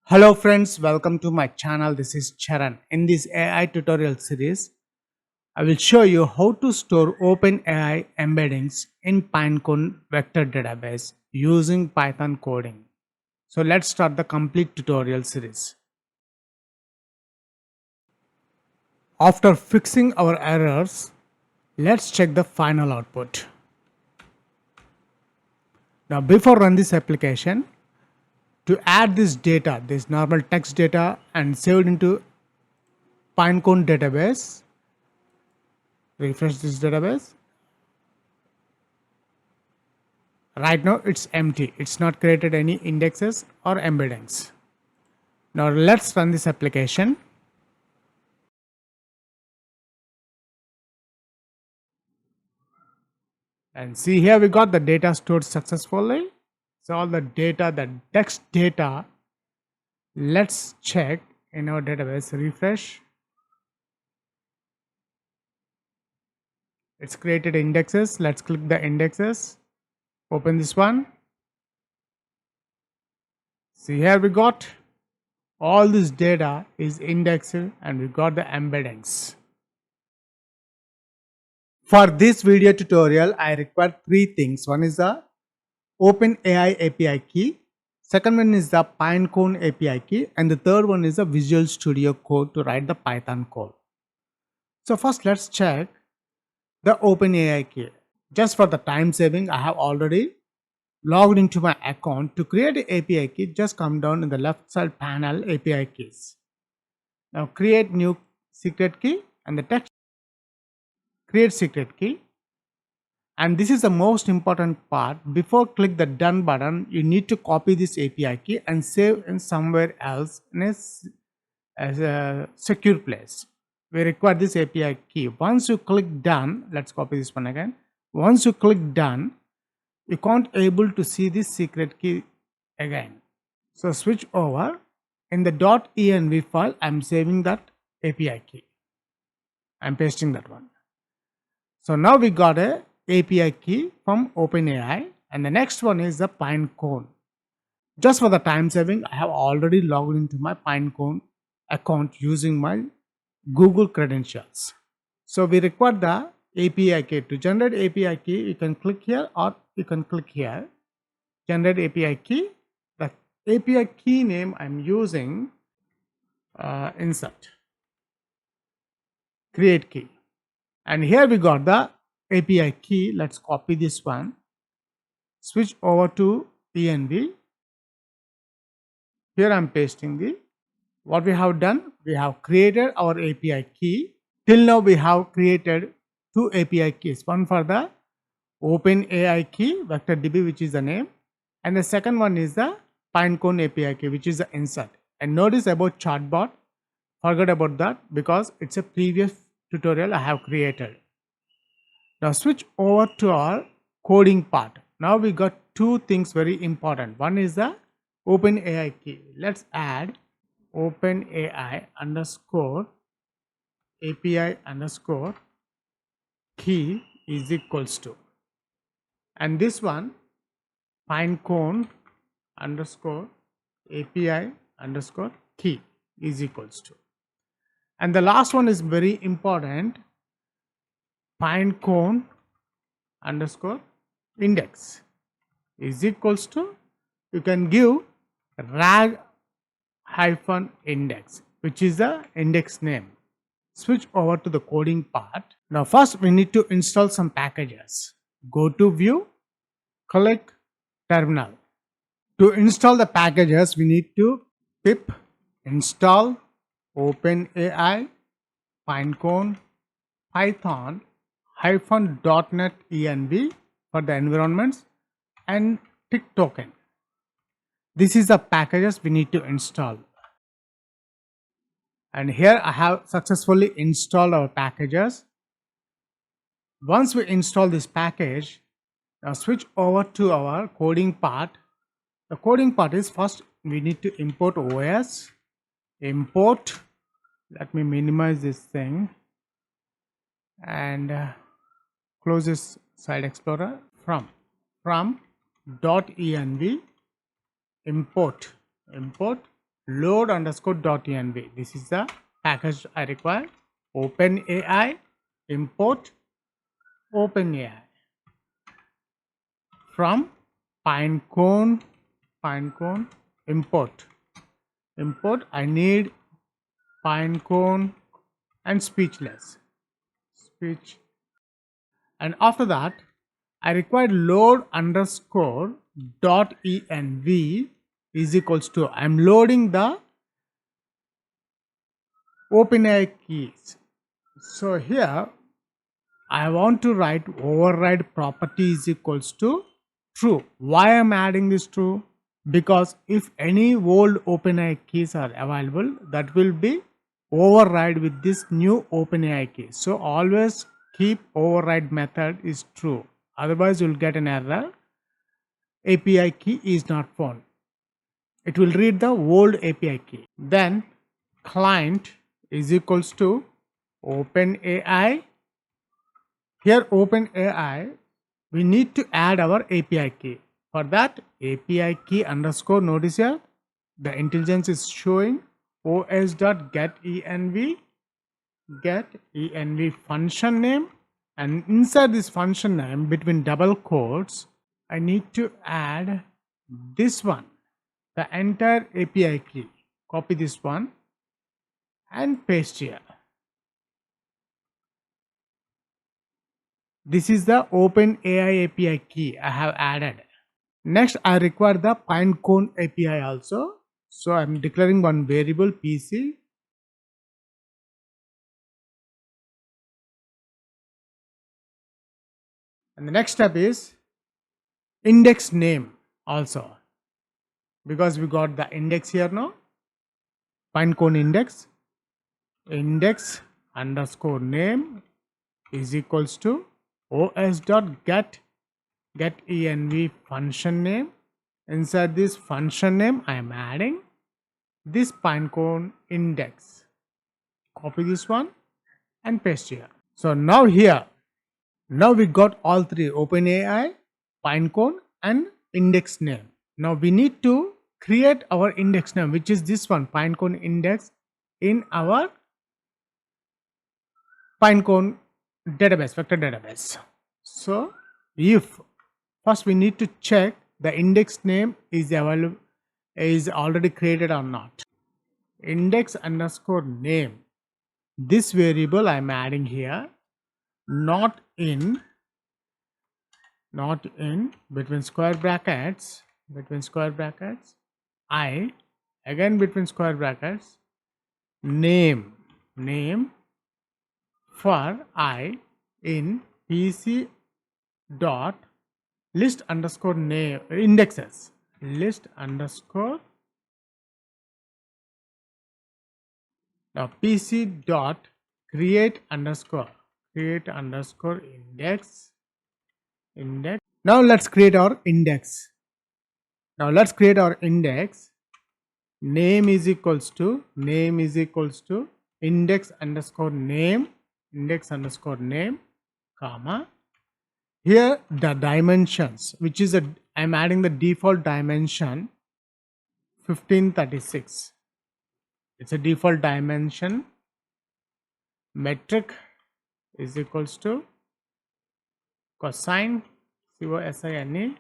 Hello friends, welcome to my channel. This is Charan. In this AI tutorial series, I will show you how to store OpenAI embeddings in Pinecone Vector Database using Python coding. So let's start the complete tutorial series. After fixing our errors, let's check the final output. Now before run this application, to add this data, this normal text data and save it into Pinecone database, refresh this database. Right now it's empty. It's not created any indexes or embeddings. Now let's run this application. And see here we got the data stored successfully. So all the data, the text data, let's check in our database, refresh. It's created indexes. Let's click the indexes. Open this one. See here we got all this data is indexed and we got the embeddings. For this video tutorial, I require three things. One is the OpenAI API key. Second one is the Pinecone API key. And the third one is the Visual Studio Code to write the Python code. So first let's check the OpenAI key. Just for the time saving, I have already logged into my account. To create an API key, just come down in the left side panel, API keys. Now create new secret key and the text create secret key. And this is the most important part. Before click the done button, you need to copy this API key and save in somewhere else in as a secure place. We require this API key. Once you click done, let's copy this one again. Once you click done, you can't able to see this secret key again. So switch over. In the .env file, I'm saving that API key. I'm pasting that one. So now we got a API key from OpenAI, and the next one is the Pinecone. Just for the time saving, I have already logged into my Pinecone account using my Google credentials. So we require the API key. To generate API key, you can click here or you can click here. Generate API key. The API key name I'm using insert. Create key. And here we got the API key. Let's copy this one. Switch over to env. Here I'm pasting the what we have done. We have created our API key. Till now we have created two API keys. One for the OpenAI key, Vector DB, which is the name. And the second one is the Pinecone API key, which is the insert. And notice about chatbot. Forget about that because it's a previous tutorial I have created. Now switch over to our coding part. Now we got two things very important. One is the OpenAI key. Let's add OpenAI underscore API underscore key is equals to, and this one Pinecone underscore API underscore key is equals to, and the last one is very important, Pinecone underscore index is equals to, you can give rag hyphen index, which is the index name. Switch over to the coding part. Now first we need to install some packages. Go to view, click terminal. To install the packages, we need to pip install OpenAI Pinecone python -.NET-env for the environments and tick token. This is the packages we need to install. And here I have successfully installed our packages. Once we install this package, now switch over to our coding part. The coding part is first we need to import OS. Import, let me minimize this thing and close this side explorer. From .env import load underscore .env. This is the package I require. OpenAI import OpenAI from Pinecone import. I need Pinecone and speech, and after that I require load underscore .env is equals to, I'm loading the OpenAI keys. So here I want to write override property is equals to true. Why I'm adding this true? Because if any old OpenAI keys are available, that will be override with this new OpenAI key. So always keep override method is true. Otherwise you'll get an error. API key is not found. It will read the old API key. Then client is equals to OpenAI. Here OpenAI, we need to add our API key. For that, API key underscore, notice here the intelligence is showing os.getEnv, getEnv function name, and inside this function name between double quotes I need to add this one, the entire API key. Copy this one and paste here. This is the OpenAI API key I have added. Next, I require the Pinecone API also. So I am declaring one variable PC. And the next step is index name also. Because we got the index here now. Pinecone index underscore name is equals to os.getEnv function name. Inside this function name I am adding this Pinecone index. Copy this one and paste here. So now here, now we got all three: OpenAI, Pinecone and index name. Now we need to create our index name, which is this one, Pinecone index, in our Pinecone database, vector database. So if first we need to check the index name is available, is already created or not. Index underscore name, this variable I am adding here, not in between square brackets I, again between square brackets, name for I in PC dot list underscore name indexes, list underscore, now PC dot create underscore index. Now let's create our index. Name is equals to index underscore name, comma. Here the dimensions, which is I'm adding the default dimension 1536. It's a default dimension. Metric is equals to cosine, cosine,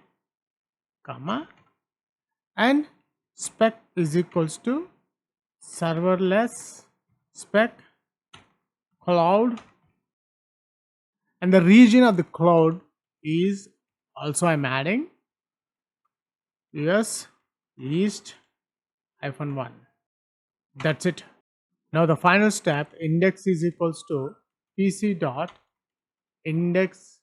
comma, and spec is equals to serverless spec cloud, and the region of the cloud is also I'm adding US East -1. That's it. Now the final step, index is equals to PC dot index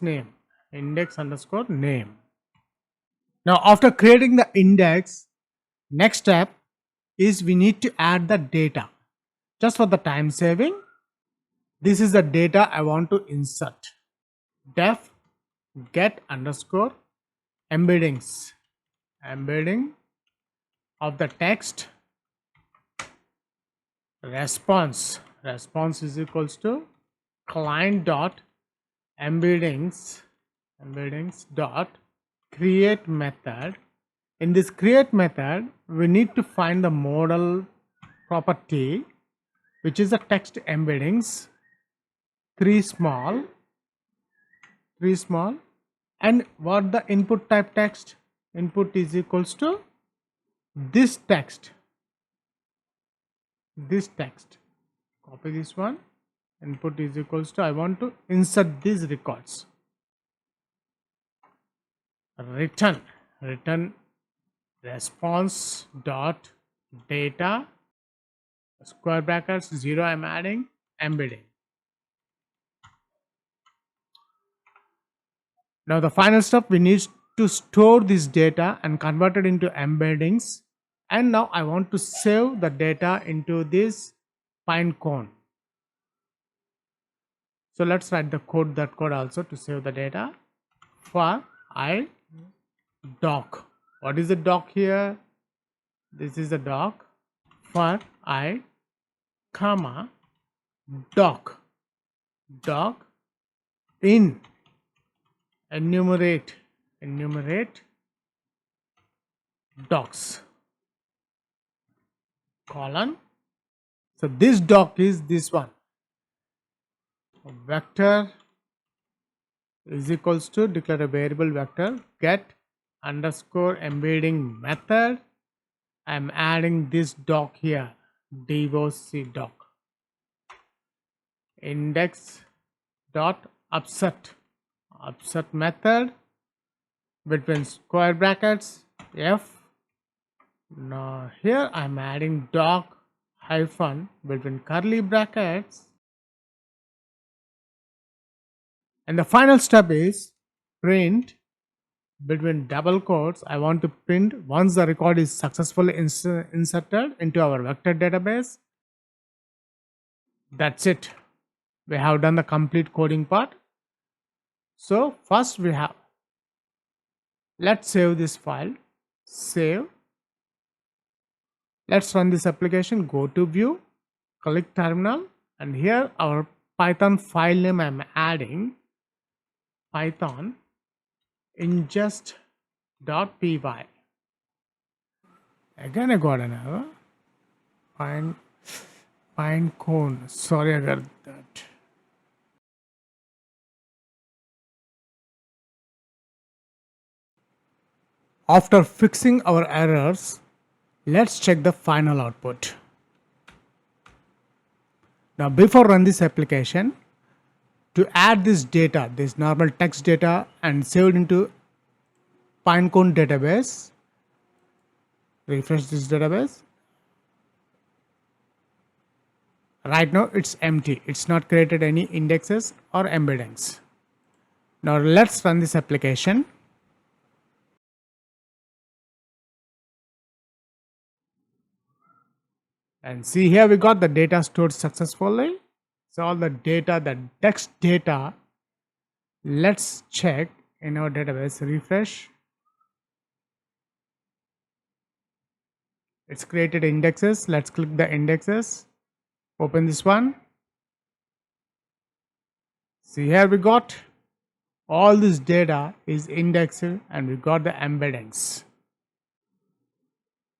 name, index underscore name. Now after creating the index, next step is we need to add the data. Just for the time saving, this is the data I want to insert. Def get underscore embeddings, embedding of the text response is equals to client.embeddings dot create method In this create method, we need to find the model property, which is the text embeddings, three small, and what the input type text? Input is equals to this text. Copy this one. Input is equals to, I want to insert these records. Return response dot data square brackets 0. I'm adding embedding. Now the final step, we need to store this data and convert it into embeddings. And now I want to save the data into this Pinecone. So let's write the code, that code also to save the data. For I doc. What is the doc here? This is the doc. For I comma doc in enumerate docs colon. So this doc is this one. Vector is equals to, declare a variable vector get underscore embedding method. I'm adding this doc here, doc doc. Index.upsert method between square brackets f. Now here I'm adding doc hyphen between curly brackets. And the final step is print between double quotes. I want to print once the record is successfully inserted into our vector database. That's it. We have done the complete coding part. So first let's save this file. Save. Let's run this application. Go to view, click terminal, and here our Python file name I'm adding python ingest.py. Again I got another Pinecone. Sorry, I got that. After fixing our errors, let's check the final output. Now before run this application, to add this data, this normal text data, and save it into Pinecone database, refresh this database. Right now it's empty. It's not created any indexes or embeddings. Now let's run this application. And see here we got the data stored successfully. So all the data, the text data, let's check in our database, refresh. It's created indexes. Let's click the indexes. Open this one. See here we got all this data is indexed and we got the embeddings.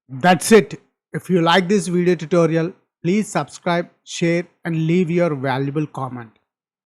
That's it. If you like this video tutorial, please subscribe, share, and leave your valuable comment.